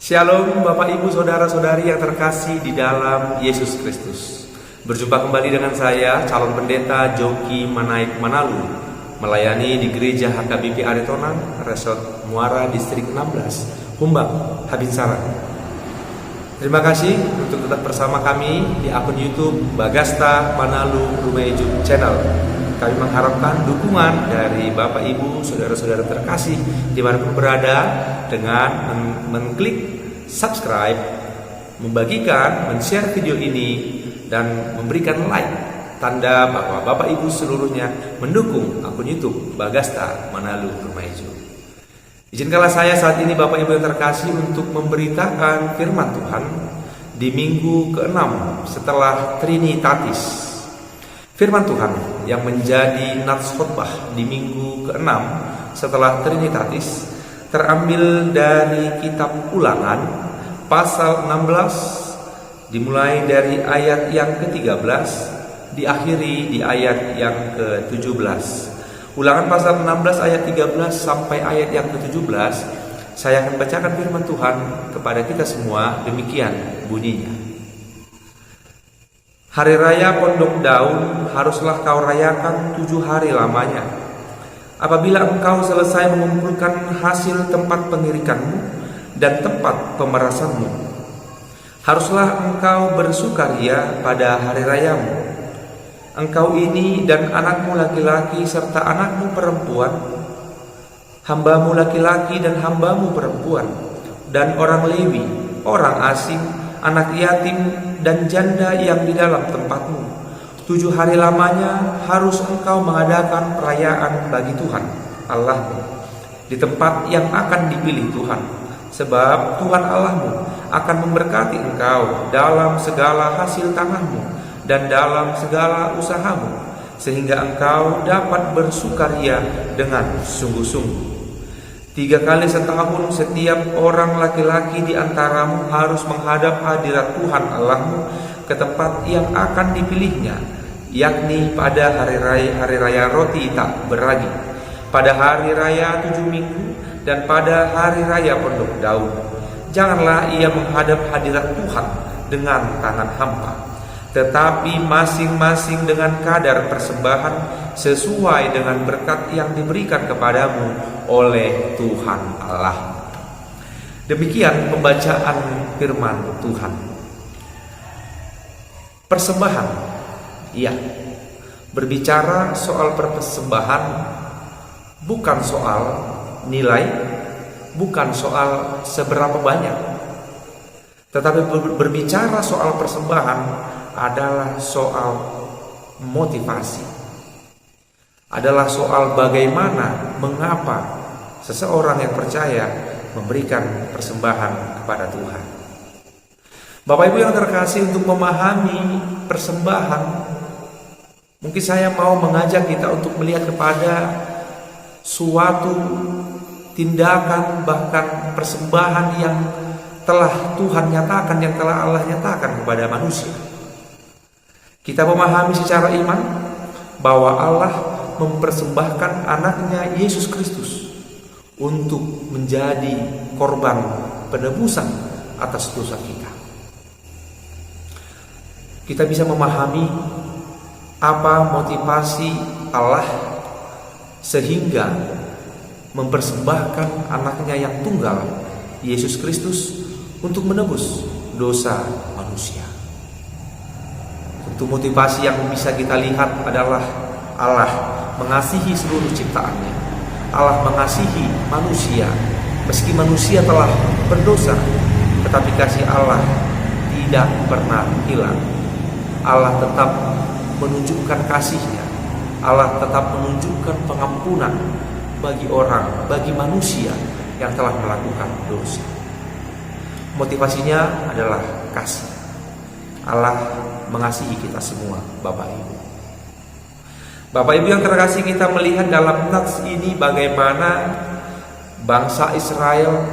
Shalom Bapak Ibu Saudara-saudari yang terkasih di dalam Yesus Kristus. Berjumpa kembali dengan saya, calon pendeta Joki Manaik Manalu, melayani di Gereja HKBP Aretonan, Resort Muara, Distrik 16, Humbang, Habinsara. Terima kasih untuk tetap bersama kami di akun YouTube Bagasta Manalu Rumeju Channel. Kami mengharapkan dukungan dari Bapak Ibu, saudara-saudara terkasih dimanapun berada dengan mengklik subscribe, membagikan, men-share video ini, dan memberikan like, tanda bahwa Bapak Ibu seluruhnya mendukung akun YouTube Bagasta Manalu Rumeju. Izinkanlah saya saat ini Bapak Ibu yang terkasih untuk memberitakan firman Tuhan di minggu ke-6 setelah Trinitatis. Firman Tuhan yang menjadi nats khotbah di minggu ke-6 setelah Trinitatis terambil dari kitab Ulangan pasal 16, dimulai dari ayat yang ke-13, diakhiri di ayat yang ke-17. Ulangan pasal 16 ayat 13 sampai ayat yang ke-17, saya akan bacakan firman Tuhan kepada kita semua. Demikian bunyinya. Hari raya Pondok Daun haruslah kau rayakan 7 hari lamanya. Apabila engkau selesai mengumpulkan hasil tempat pengirikanmu dan tempat pemerasanmu, haruslah engkau bersukaria pada hari rayamu. Engkau ini dan anakmu laki-laki serta anakmu perempuan, hambamu laki-laki dan hambamu perempuan, dan orang Lewi, orang asing, anak yatim, dan janda yang di dalam tempatmu. 7 hari lamanya harus engkau mengadakan perayaan bagi Tuhan Allahmu di tempat yang akan dipilih Tuhan, sebab Tuhan Allahmu akan memberkati engkau dalam segala hasil tanganmu dan dalam segala usahamu, sehingga engkau dapat bersukaria dengan sungguh-sungguh. 3 kali setahun setiap orang laki-laki di antaramu harus menghadap hadirat Tuhan Allahmu ke tempat yang akan dipilihnya, yakni pada hari raya roti tak beragi, pada hari raya 7 minggu, dan pada hari raya Pondok Daun. Janganlah ia menghadap hadirat Tuhan dengan tangan hampa, tetapi masing-masing dengan kadar persembahan sesuai dengan berkat yang diberikan kepadamu oleh Tuhan Allah. Demikian pembacaan firman Tuhan. Persembahan, ya, berbicara soal persembahan bukan soal nilai, bukan soal seberapa banyak, tetapi berbicara soal persembahan adalah soal motivasi, adalah soal bagaimana, mengapa seseorang yang percaya memberikan persembahan kepada Tuhan. Bapak Ibu yang terkasih, untuk memahami persembahan, mungkin saya mau mengajak kita untuk melihat kepada suatu tindakan, bahkan persembahan yang telah Tuhan nyatakan, yang telah Allah nyatakan kepada manusia. Kita memahami secara iman bahwa Allah mempersembahkan anaknya Yesus Kristus untuk menjadi korban penebusan atas dosa kita. Kita bisa memahami apa motivasi Allah sehingga mempersembahkan anaknya yang tunggal, Yesus Kristus, untuk menebus dosa manusia. Tentu motivasi yang bisa kita lihat adalah Allah mengasihi seluruh ciptaannya. Allah mengasihi manusia meski manusia telah berdosa, tetapi kasih Allah tidak pernah hilang. Allah tetap menunjukkan kasih-Nya. Allah tetap menunjukkan pengampunan bagi orang, bagi manusia yang telah melakukan dosa. Motivasinya adalah kasih. Allah mengasihi kita semua, Bapak Ibu. Bapak Ibu yang terkasih, kita melihat dalam nats ini bagaimana bangsa Israel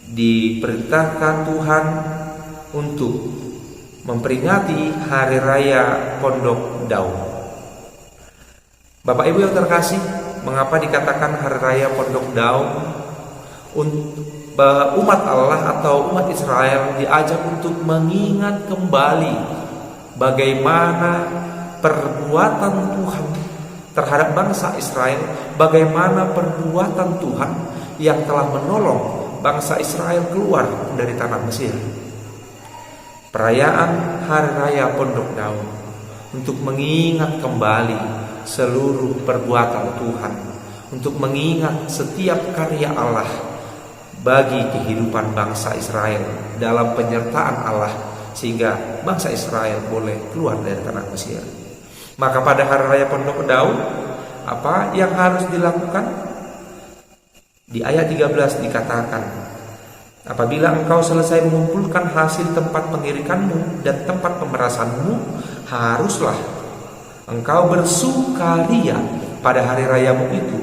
diperintahkan Tuhan untuk memperingati hari raya Pondok Daun. Bapak Ibu yang terkasih, mengapa dikatakan hari raya Pondok Daun? umat Allah atau umat Israel diajak untuk mengingat kembali bagaimana perbuatan Tuhan terhadap bangsa Israel, bagaimana perbuatan Tuhan yang telah menolong bangsa Israel keluar dari tanah Mesir. Perayaan Hari Raya Pondok Daun untuk mengingat kembali seluruh perbuatan Tuhan, untuk mengingat setiap karya Allah bagi kehidupan bangsa Israel dalam penyertaan Allah sehingga bangsa Israel boleh keluar dari tanah Mesir. Maka pada Hari Raya Pondok Daun, apa yang harus dilakukan? Di ayat 13 dikatakan, apabila engkau selesai mengumpulkan hasil tempat pengirikanmu dan tempat pemerasanmu, haruslah engkau bersukaria pada hari rayamu itu.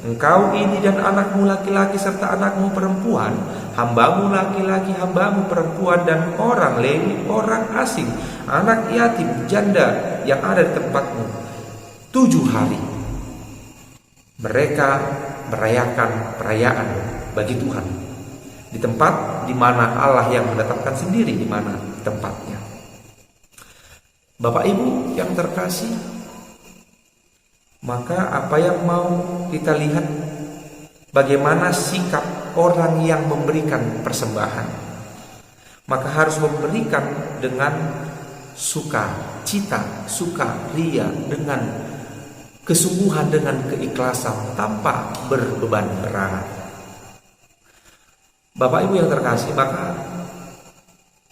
Engkau ini dan anakmu laki-laki serta anakmu perempuan, hambamu laki-laki, hambamu perempuan, dan orang Lewi, orang asing, anak yatim, janda yang ada di tempatmu. 7 hari mereka merayakan perayaan bagi Tuhan di tempat di mana Allah yang menetapkan sendiri di mana tempatnya. Bapak Ibu yang terkasih, maka apa yang mau kita lihat, bagaimana sikap orang yang memberikan persembahan. Maka harus memberikan dengan sukacita, sukaria, dengan kesungguhan, dengan keikhlasan, tanpa berbeban berat. Bapak Ibu yang terkasih, maka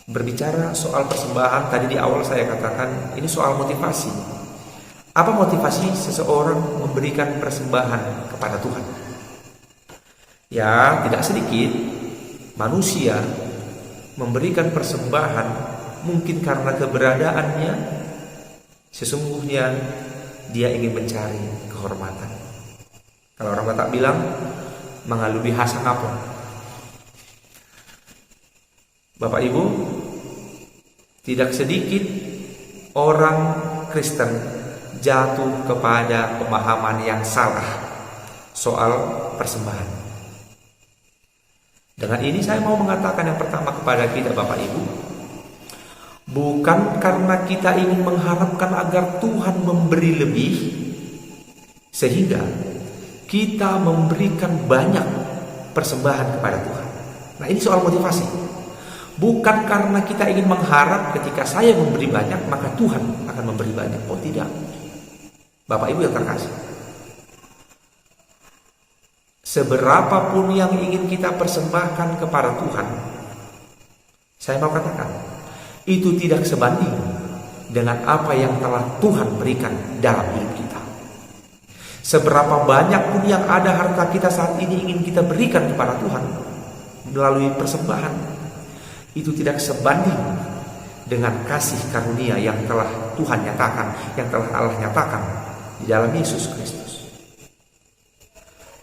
berbicara soal persembahan, tadi di awal saya katakan ini soal motivasi. Apa motivasi seseorang memberikan persembahan kepada Tuhan? Ya, tidak sedikit manusia memberikan persembahan mungkin karena keberadaannya, sesungguhnya dia ingin mencari kehormatan. Kalau orang Batak bilang mengalubi hasang apa? Bapak Ibu, tidak sedikit orang Kristen jatuh kepada pemahaman yang salah soal persembahan. Dengan ini saya mau mengatakan yang pertama kepada kita Bapak Ibu, bukan karena kita ingin mengharapkan agar Tuhan memberi lebih sehingga kita memberikan banyak persembahan kepada Tuhan. Nah, ini soal motivasi. Bukan karena kita ingin mengharap ketika saya memberi banyak maka Tuhan akan memberi banyak. Oh tidak. Bapak Ibu yang terkasih, seberapapun yang ingin kita persembahkan kepada Tuhan, saya mau katakan, itu tidak sebanding dengan apa yang telah Tuhan berikan dalam hidup kita. Seberapa banyak pun yang ada harta kita saat ini ingin kita berikan kepada Tuhan melalui persembahan, itu tidak sebanding dengan kasih karunia yang telah Tuhan nyatakan, yang telah Allah nyatakan di dalam Yesus Kristus.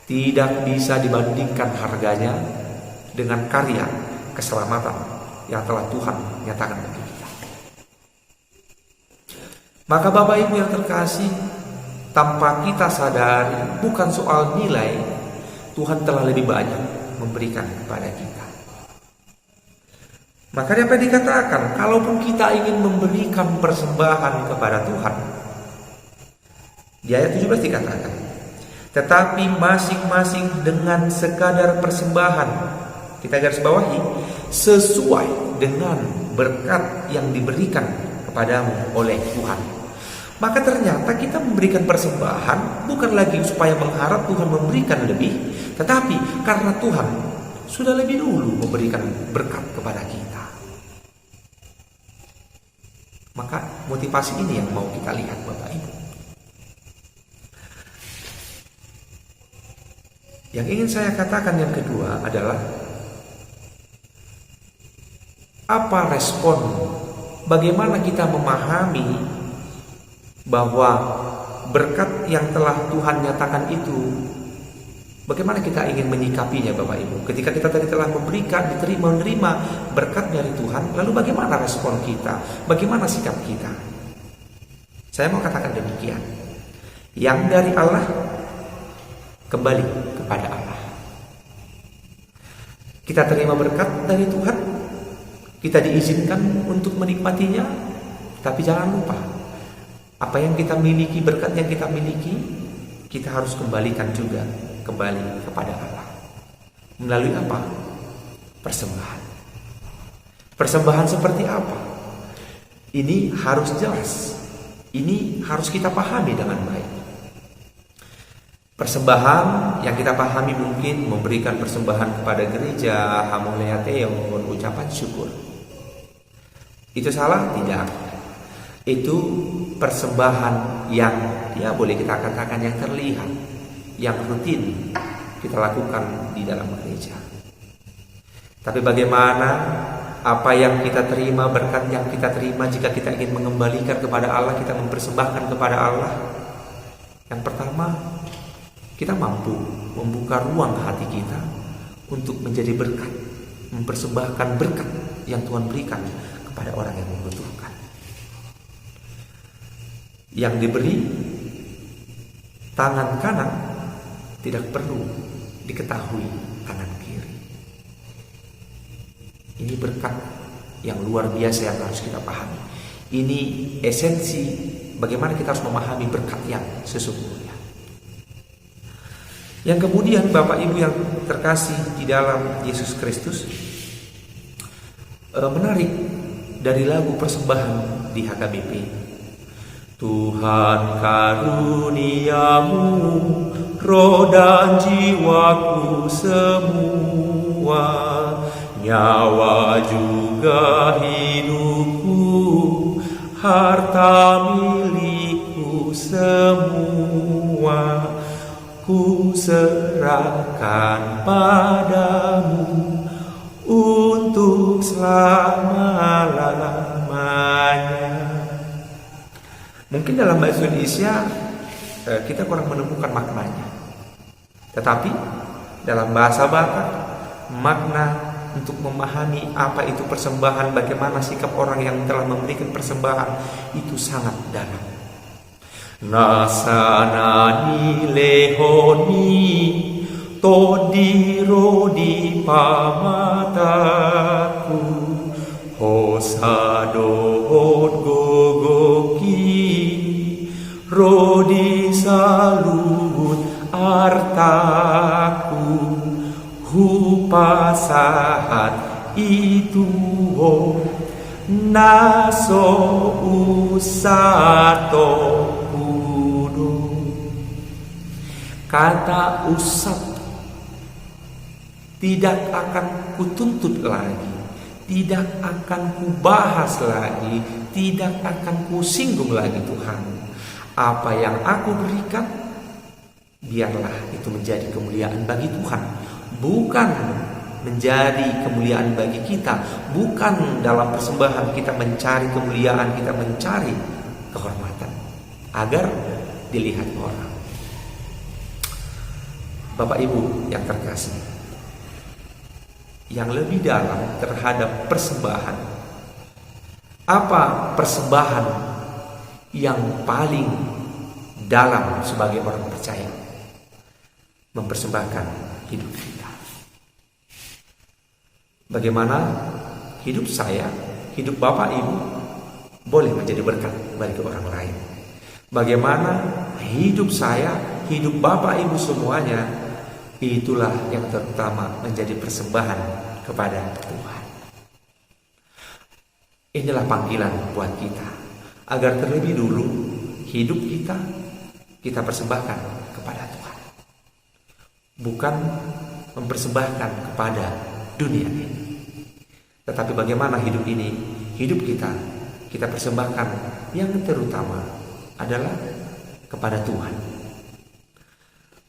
Tidak bisa dibandingkan harganya dengan karya keselamatan yang telah Tuhan nyatakan bagi kita. Maka Bapak Ibu yang terkasih, tanpa kita sadari, bukan soal nilai, Tuhan telah lebih banyak memberikan kepada kita. Maka dapat dikatakan, kalaupun kita ingin memberikan persembahan kepada Tuhan, di ayat 17 dikatakan, tetapi masing-masing dengan sekadar persembahan, kita garis bawahi, sesuai dengan berkat yang diberikan kepadamu oleh Tuhan. Maka ternyata kita memberikan persembahan bukan lagi supaya mengharap Tuhan memberikan lebih, tetapi karena Tuhan sudah lebih dulu memberikan berkat kepada kita. Maka motivasi ini yang mau kita lihat Bapak Ibu. Yang ingin saya katakan yang kedua adalah, apa respon, bagaimana kita memahami bahwa berkat yang telah Tuhan nyatakan itu, bagaimana kita ingin menyikapinya Bapak Ibu. Ketika kita tadi telah memberikan, menerima berkat dari Tuhan, lalu bagaimana respon kita, bagaimana sikap kita. Saya mau katakan demikian, yang dari Allah kembali kepada Allah. Kita terima berkat dari Tuhan, kita diizinkan untuk menikmatinya, tapi jangan lupa, apa yang kita miliki, berkat yang kita miliki, kita harus kembalikan juga kembali kepada Allah. Melalui apa? Persembahan. Persembahan seperti apa? Ini harus jelas. Ini harus kita pahami dengan baik. Persembahan yang kita pahami mungkin memberikan persembahan kepada gereja, hamoleateon, ucapan syukur. Itu salah? Tidak. Itu persembahan yang boleh kita katakan yang terlihat, yang rutin kita lakukan di dalam gereja. Tapi bagaimana apa yang kita terima, berkat yang kita terima, jika kita ingin mengembalikan kepada Allah, kita mempersembahkan kepada Allah? Yang pertama, kita mampu membuka ruang hati kita untuk menjadi berkat, mempersembahkan berkat yang Tuhan berikan kepada orang yang membutuhkan. Yang diberi tangan kanan tidak perlu diketahui tangan kiri. Ini berkat yang luar biasa yang harus kita pahami. Ini esensi bagaimana kita harus memahami berkat yang sesungguhnya. Yang kemudian Bapak Ibu yang terkasih di dalam Yesus Kristus, menarik dari lagu persembahan di HKBP. Tuhan karuniamu, roh dan jiwaku semua, nyawa juga hidupku, harta milikku semua, ku serahkan padamu untuk selama-lamanya. Mungkin dalam bahasa Indonesia kita kurang menemukan maknanya. Tetapi dalam bahasa Batak, makna untuk memahami apa itu persembahan, bagaimana sikap orang yang telah memberikan persembahan, itu sangat dalam. Nasanani lehoni todiro di pamataku, hosadot gogoki rodi salut artaku, hupasahat itu naso usato kudu. Kata usap tidak akan kutuntut lagi, tidak akan kubahas lagi, tidak akan kusinggung lagi Tuhan. Apa yang aku berikan, biarlah itu menjadi kemuliaan bagi Tuhan, bukan menjadi kemuliaan bagi kita. Bukan dalam persembahan kita mencari kemuliaan, kita mencari kehormatan agar dilihat orang. Bapak Ibu yang terkasih, yang lebih dalam terhadap persembahan, apa persembahan yang paling dalam sebagai orang percaya? Mempersembahkan hidup kita. Bagaimana hidup saya, hidup Bapak Ibu boleh menjadi berkat bagi orang lain. Bagaimana hidup saya, hidup Bapak Ibu semuanya, itulah yang terutama menjadi persembahan kepada Tuhan. Inilah panggilan buat kita, agar terlebih dulu hidup kita persembahkan kepada Tuhan, bukan mempersembahkan kepada dunia ini. Tetapi bagaimana hidup ini, hidup kita persembahkan yang terutama adalah kepada Tuhan.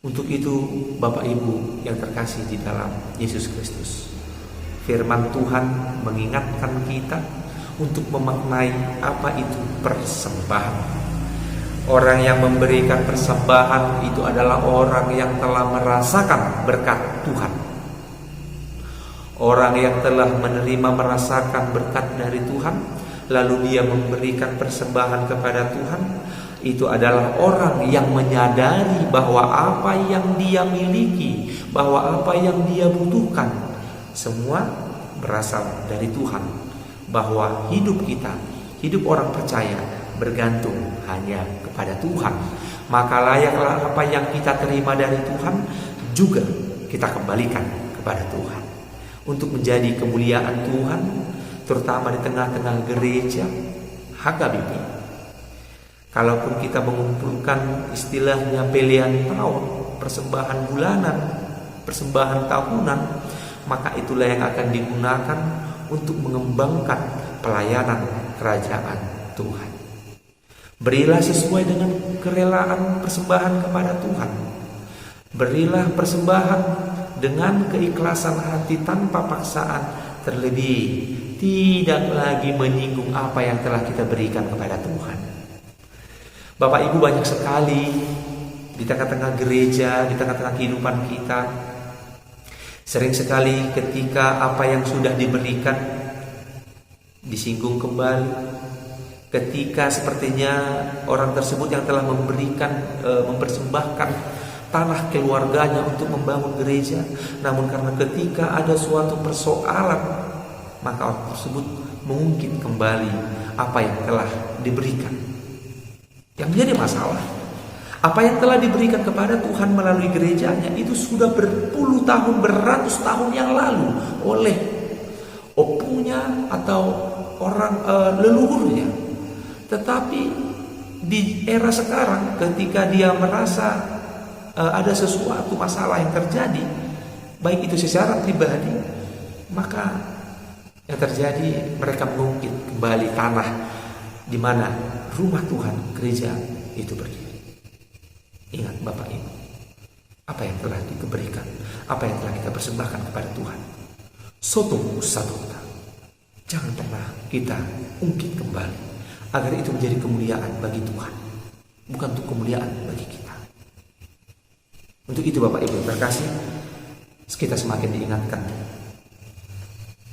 Untuk itu Bapak Ibu yang terkasih di dalam Yesus Kristus, firman Tuhan mengingatkan kita untuk memaknai apa itu persembahan. Orang yang memberikan persembahan itu adalah orang yang telah merasakan berkat Tuhan. Orang yang telah menerima, merasakan berkat dari Tuhan, lalu dia memberikan persembahan kepada Tuhan, itu adalah orang yang menyadari bahwa apa yang dia miliki, bahwa apa yang dia butuhkan semua berasal dari Tuhan, bahwa hidup kita, hidup orang percaya bergantung hanya kepada Tuhan. Maka layaklah apa yang kita terima dari Tuhan juga kita kembalikan kepada Tuhan, untuk menjadi kemuliaan Tuhan, terutama di tengah-tengah gereja HKBP. Kalaupun kita mengumpulkan istilahnya pelian tahun, persembahan bulanan, persembahan tahunan, maka itulah yang akan digunakan untuk mengembangkan pelayanan kerajaan Tuhan. Berilah sesuai dengan kerelaan persembahan kepada Tuhan. Berilah persembahan dengan keikhlasan hati tanpa paksaan, terlebih tidak lagi menyinggung apa yang telah kita berikan kepada Tuhan. Bapak Ibu, banyak sekali di tengah-tengah gereja, di tengah-tengah kehidupan kita, sering sekali ketika apa yang sudah diberikan disinggung kembali. Ketika sepertinya orang tersebut yang telah mempersembahkan tanah keluarganya untuk membangun gereja, namun karena ketika ada suatu persoalan, maka orang tersebut mengungkit kembali apa yang telah diberikan. Yang menjadi masalah, apa yang telah diberikan kepada Tuhan melalui gerejanya itu sudah berpuluh tahun, beratus tahun yang lalu oleh opunya atau orang leluhurnya. Tetapi di era sekarang, ketika dia merasa ada sesuatu masalah yang terjadi, baik itu secara pribadi, maka yang terjadi mereka mengungkit kembali tanah di mana rumah Tuhan, gereja itu berdiri. Ingat Bapak Ibu, apa yang telah diberikan, apa yang telah kita persembahkan kepada Tuhan, soto satota, jangan pernah kita ungkit kembali, agar itu menjadi kemuliaan bagi Tuhan, bukan untuk kemuliaan bagi kita. Untuk itu Bapak Ibu terkasih, kita semakin diingatkan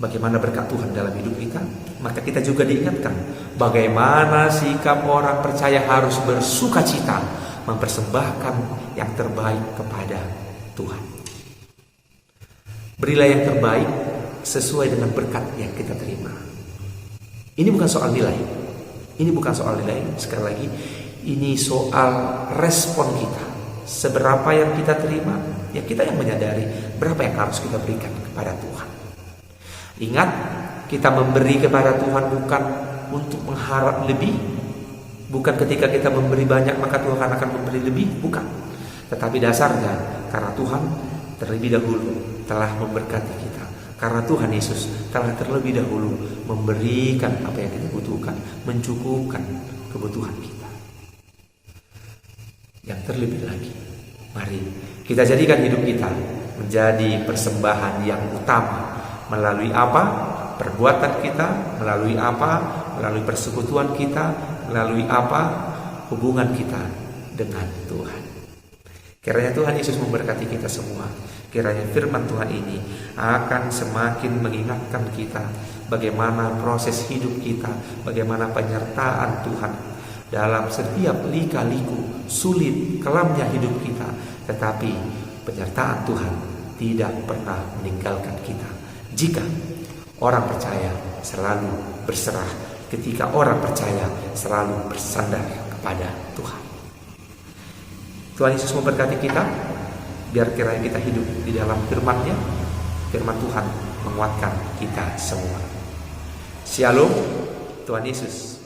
bagaimana berkat Tuhan dalam hidup kita, maka kita juga diingatkan bagaimana sikap orang percaya harus bersuka cita mempersembahkan yang terbaik kepada Tuhan. Berilah yang terbaik sesuai dengan berkat yang kita terima. Ini bukan soal nilai. Ini bukan soal nilai, sekali lagi, ini soal respon kita. Seberapa yang kita terima, ya kita yang menyadari berapa yang harus kita berikan kepada Tuhan. Ingat, kita memberi kepada Tuhan bukan untuk mengharap lebih, bukan ketika kita memberi banyak maka Tuhan akan memberi lebih, bukan. Tetapi dasarnya karena Tuhan terlebih dahulu telah memberkati kita. Karena Tuhan Yesus telah terlebih dahulu memberikan apa yang kita butuhkan, mencukupkan kebutuhan kita. Yang terlebih lagi, mari kita jadikan hidup kita menjadi persembahan yang utama. Melalui apa? Perbuatan kita. Melalui apa? Melalui persekutuan kita. Melalui apa? Hubungan kita dengan Tuhan. Kiranya Tuhan Yesus memberkati kita semua. Kiranya firman Tuhan ini akan semakin mengingatkan kita bagaimana proses hidup kita, bagaimana penyertaan Tuhan dalam setiap lika-liku, sulit, kelamnya hidup kita. Tetapi penyertaan Tuhan tidak pernah meninggalkan kita. Jika orang percaya selalu berserah, ketika orang percaya selalu bersandar kepada Tuhan. Tuhan Yesus memberkati kita. Biar kiranya kita hidup di dalam firman-Nya. Firman Tuhan menguatkan kita semua. Shalom, Tuhan Yesus